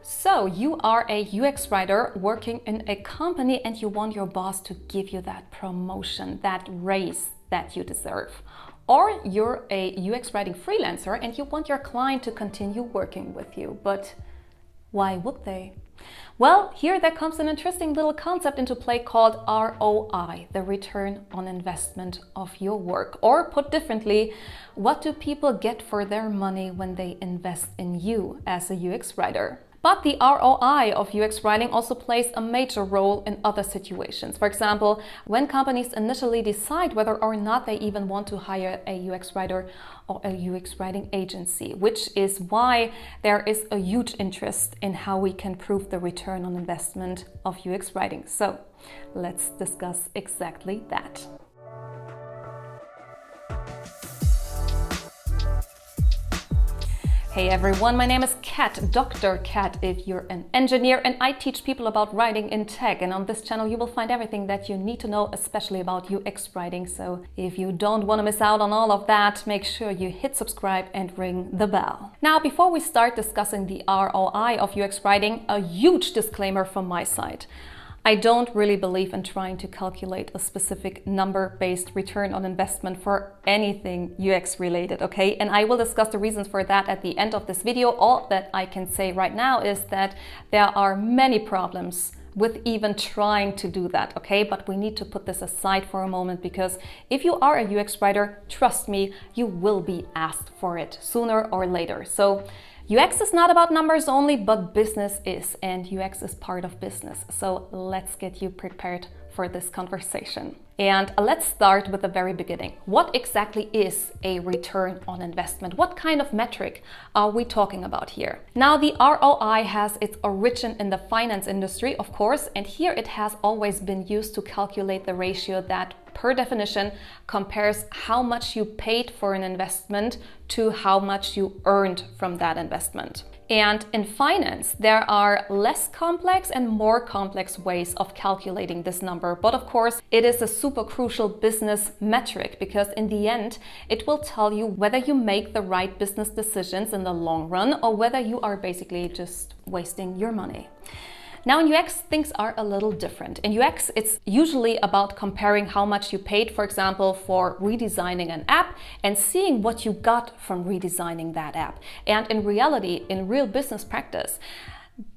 So you are a UX writer working in a company and you want your boss to give you that promotion, that raise that you deserve. Or you're a UX writing freelancer and you want your client to continue working with you, but why would they? Well, here there comes an interesting little concept into play called ROI, the return on investment of your work. Or put differently, what do people get for their money when they invest in you as a UX writer? But the ROI of UX writing also plays a major role in other situations. For example, when companies initially decide whether or not they even want to hire a UX writer or a UX writing agency, which is why there is a huge interest in how we can prove the return on investment of UX writing. So let's discuss exactly that. Hey everyone, my name is Kat, Dr. Kat if you're an engineer, and I teach people about writing in tech. And on this channel you will find everything that you need to know, especially about UX writing. So if you don't want to miss out on all of that, make sure you hit subscribe and ring the bell. Now, before we start discussing the ROI of UX writing, a huge disclaimer from my side. I don't really believe in trying to calculate a specific number-based return on investment for anything UX related, okay? And I will discuss the reasons for that at the end of this video. All that I can say right now is that there are many problems with even trying to do that, okay? But we need to put this aside for a moment, because if you are a UX writer, trust me, you will be asked for it sooner or later. So UX is not about numbers only, but business is, and UX is part of business. So let's get you prepared for this conversation. And let's start with the very beginning. What exactly is a return on investment? What kind of metric are we talking about here? Now, the ROI has its origin in the finance industry, of course, and here it has always been used to calculate the ratio that, per definition, compares how much you paid for an investment to how much you earned from that investment. And in finance, there are less complex and more complex ways of calculating this number. But of course, it is a super crucial business metric, because in the end, it will tell you whether you make the right business decisions in the long run or whether you are basically just wasting your money. Now, in UX, things are a little different. In UX, it's usually about comparing how much you paid, for example, for redesigning an app and seeing what you got from redesigning that app. And in reality, in real business practice,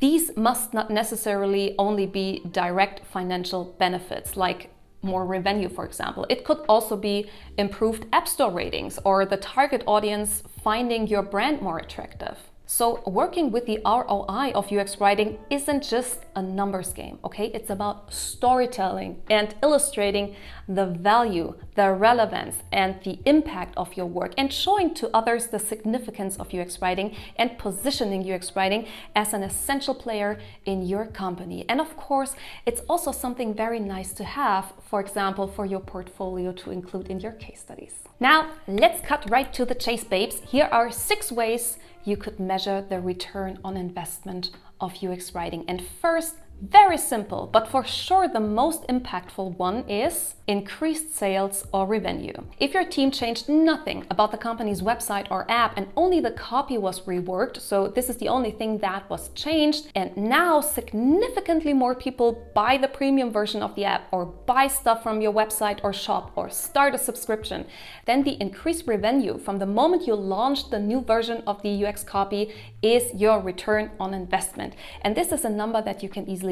these must not necessarily only be direct financial benefits, like more revenue, for example. It could also be improved App Store ratings or the target audience finding your brand more attractive. So working with the ROI of UX writing isn't just a numbers game, okay? It's about storytelling and illustrating the value, the relevance, and the impact of your work, and showing to others the significance of UX writing and positioning UX writing as an essential player in your company. And of course, it's also something very nice to have, for example, for your portfolio to include in your case studies. Now, let's cut right to the chase, babes. Here are 6 ways you could measure the return on investment of UX writing. And first, very simple, but for sure the most impactful one is increased sales or revenue. If your team changed nothing about the company's website or app and only the copy was reworked, so this is the only thing that was changed, and now significantly more people buy the premium version of the app or buy stuff from your website or shop or start a subscription, then the increased revenue from the moment you launched the new version of the UX copy is your return on investment. And this is a number that you can easily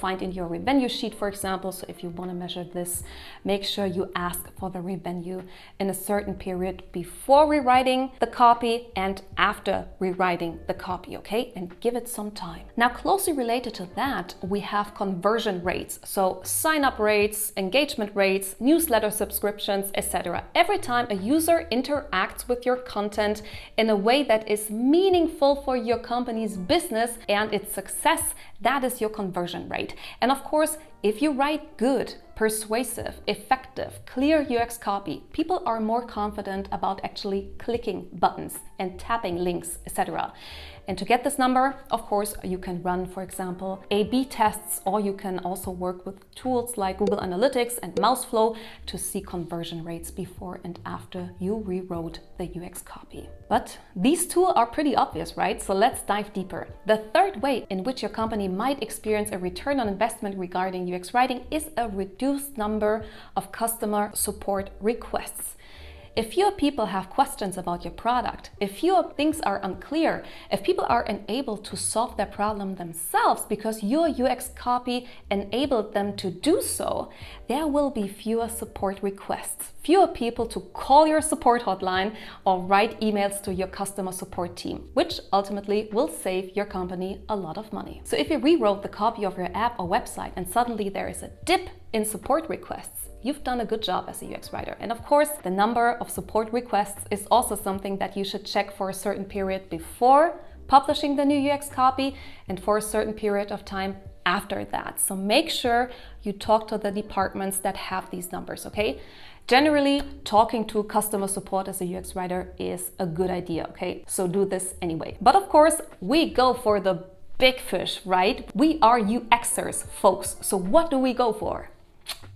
find in your revenue sheet, for example. So if you want to measure this, make sure you ask for the revenue in a certain period before rewriting the copy and after rewriting the copy, okay? And give it some time. Now, closely related to that, we have conversion rates. So sign-up rates, engagement rates, newsletter subscriptions, etc. Every time a user interacts with your content in a way that is meaningful for your company's business and its success, that is your conversion rate. And of course, if you write good, persuasive, effective, clear UX copy, people are more confident about actually clicking buttons and tapping links, etc. And to get this number, of course, you can run, for example, A/B tests, or you can also work with tools like Google Analytics and Mouseflow to see conversion rates before and after you rewrote the UX copy. But these two are pretty obvious, right? So let's dive deeper. The third way in which your company might experience a return on investment regarding UX writing is a reduced number of customer support requests. If fewer people have questions about your product, if fewer things are unclear, if people are unable to solve their problem themselves because your UX copy enabled them to do so, there will be fewer support requests, fewer people to call your support hotline or write emails to your customer support team, which ultimately will save your company a lot of money. So if you rewrote the copy of your app or website and suddenly there is a dip in support requests, you've done a good job as a UX writer. And of course, the number of support requests is also something that you should check for a certain period before publishing the new UX copy and for a certain period of time after that. So make sure you talk to the departments that have these numbers, okay? Generally, talking to customer support as a UX writer is a good idea, okay? So do this anyway. But of course, we go for the big fish, right? We are UXers, folks. So what do we go for?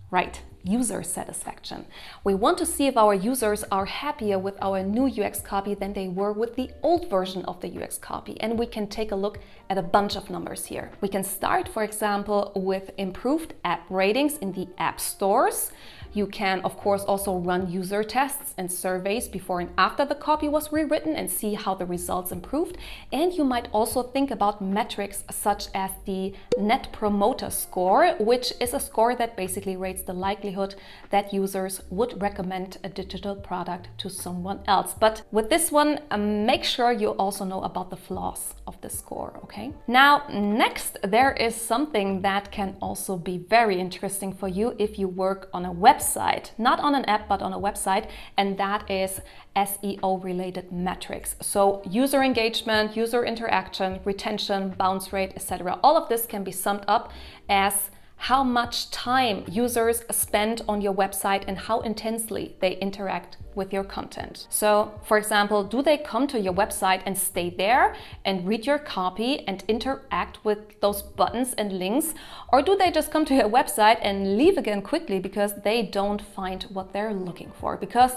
Right. User satisfaction. We want to see if our users are happier with our new UX copy than they were with the old version of the UX copy. And we can take a look at a bunch of numbers here. We can start, for example, with improved app ratings in the app stores. You can, of course, also run user tests and surveys before and after the copy was rewritten and see how the results improved. And you might also think about metrics such as the Net Promoter Score, which is a score that basically rates the likelihood that users would recommend a digital product to someone else. But with this one, make sure you also know about the flaws of the score, okay? Now, next, there is something that can also be very interesting for you if you work on a website, not on an app, but on a website, and that is SEO Related Metrics. So user engagement, user interaction, retention, bounce rate, etc. All of this can be summed up as how much time users spend on your website and how intensely they interact with your content. So, for example, do they come to your website and stay there and read your copy and interact with those buttons and links? Or do they just come to your website and leave again quickly because they don't find what they're looking for? Because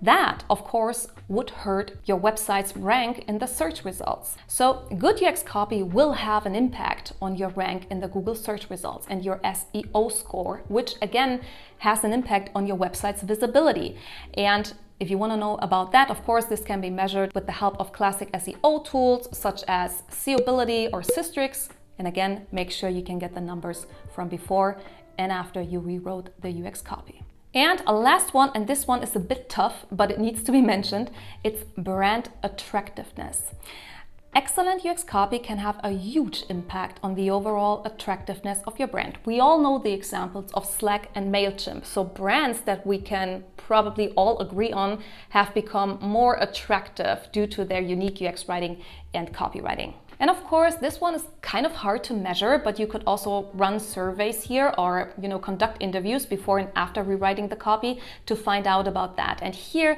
that, of course, would hurt your website's rank in the search results. So good UX copy will have an impact on your rank in the Google search results and your SEO score, which again has an impact on your website's visibility. And if you want to know about that, of course, this can be measured with the help of classic SEO tools such as Seeability or Systrix. And again, make sure you can get the numbers from before and after you rewrote the UX copy. And a last one, and this one is a bit tough, but it needs to be mentioned, it's brand attractiveness. Excellent UX copy can have a huge impact on the overall attractiveness of your brand. We all know the examples of Slack and MailChimp, so brands that we can probably all agree on have become more attractive due to their unique UX writing and copywriting. And of course, this one is kind of hard to measure, but you could also run surveys here or, conduct interviews before and after rewriting the copy to find out about that. And here,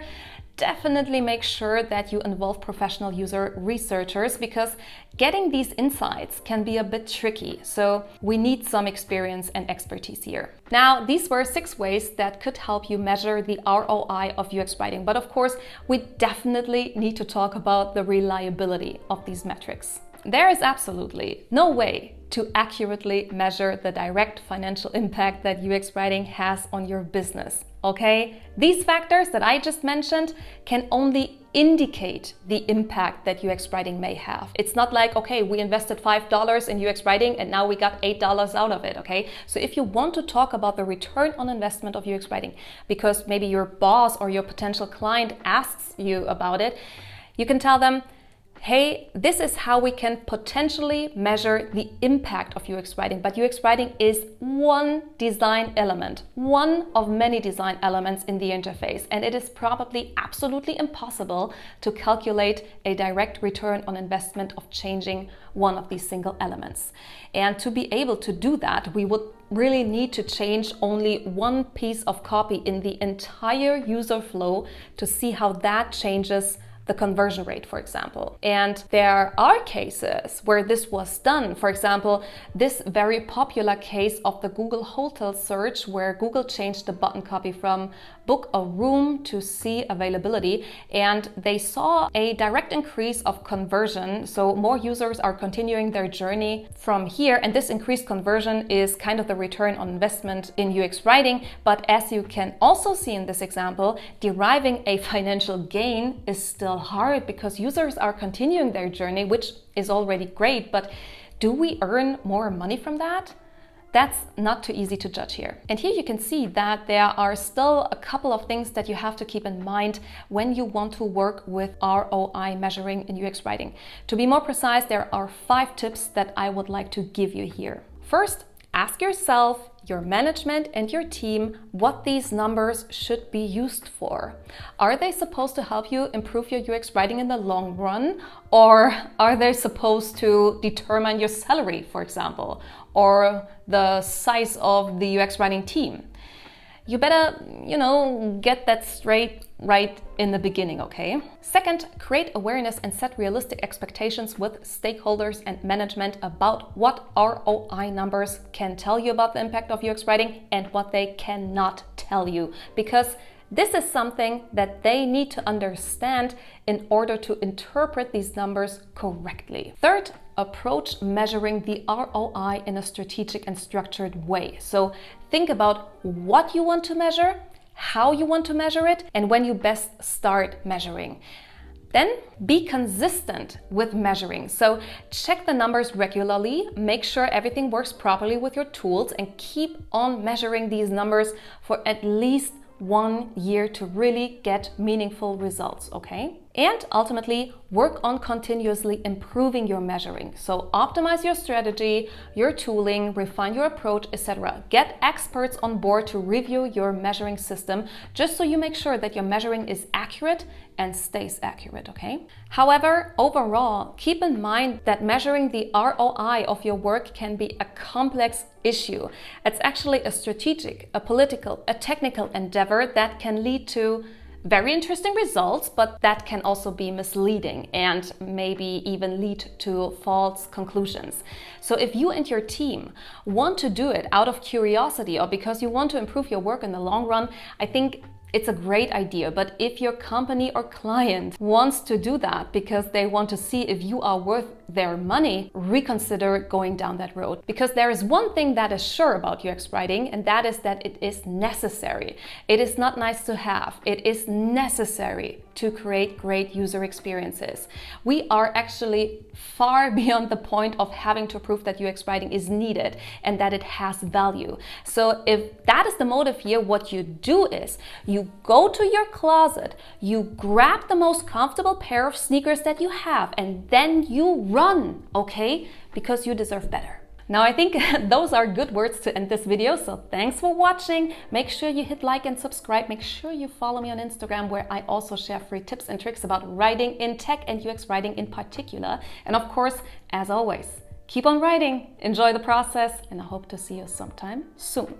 definitely make sure that you involve professional user researchers because getting these insights can be a bit tricky. So we need some experience and expertise here. Now, these were 6 ways that could help you measure the ROI of UX writing. But of course, we definitely need to talk about the reliability of these metrics. There is absolutely no way to accurately measure the direct financial impact that UX writing has on your business, okay? These factors that I just mentioned can only indicate the impact that UX writing may have. It's not like, okay, we invested $5 in UX writing and now we got $8 out of it, okay? So if you want to talk about the return on investment of UX writing, because maybe your boss or your potential client asks you about it, you can tell them, hey, this is how we can potentially measure the impact of UX writing. But UX writing is one design element, one of many design elements in the interface. And it is probably absolutely impossible to calculate a direct return on investment of changing one of these single elements. And to be able to do that, we would really need to change only one piece of copy in the entire user flow to see how that changes the conversion rate, for example. And there are cases where this was done. For example, this very popular case of the Google hotel search, where Google changed the button copy from book a room to see availability, and they saw a direct increase of conversion. So more users are continuing their journey from here, and this increased conversion is kind of the return on investment in UX writing. But as you can also see in this example, deriving a financial gain is still hard because users are continuing their journey, which is already great, but do we earn more money from that? That's not too easy to judge here. And here you can see that there are still a couple of things that you have to keep in mind when you want to work with ROI measuring in UX writing. To be more precise, there are 5 tips that I would like to give you here. First, ask yourself, your management and your team what these numbers should be used for. Are they supposed to help you improve your UX writing in the long run? Or are they supposed to determine your salary, for example, or the size of the UX writing team? You better, get that straight right in the beginning, okay? Second, create awareness and set realistic expectations with stakeholders and management about what ROI numbers can tell you about the impact of UX writing and what they cannot tell you, because this is something that they need to understand in order to interpret these numbers correctly. Third, approach measuring the ROI in a strategic and structured way. So think about what you want to measure, how you want to measure it, and when you best start measuring. Then be consistent with measuring. So check the numbers regularly, make sure everything works properly with your tools, and keep on measuring these numbers for at least 1 year to really get meaningful results, okay? And ultimately, work on continuously improving your measuring. So optimize your strategy, your tooling, refine your approach, etc. Get experts on board to review your measuring system, just so you make sure that your measuring is accurate and stays accurate, okay? However, overall, keep in mind that measuring the ROI of your work can be a complex issue. It's actually a strategic, a political, a technical endeavor that can lead to very interesting results, but that can also be misleading and maybe even lead to false conclusions. So if you and your team want to do it out of curiosity or because you want to improve your work in the long run, I think it's a great idea. But if your company or client wants to do that because they want to see if you are worth their money, reconsider going down that road. Because there is one thing that is sure about UX writing, and that is that it is necessary. It is not nice to have. It is necessary to create great user experiences. We are actually far beyond the point of having to prove that UX writing is needed and that it has value. So if that is the motive here, what you do is you go to your closet, you grab the most comfortable pair of sneakers that you have, and then you run, okay? Because you deserve better. Now, I think those are good words to end this video, so thanks for watching. Make sure you hit like and subscribe. Make sure you follow me on Instagram, where I also share free tips and tricks about writing in tech and UX writing in particular. And of course, as always, keep on writing, enjoy the process, and I hope to see you sometime soon.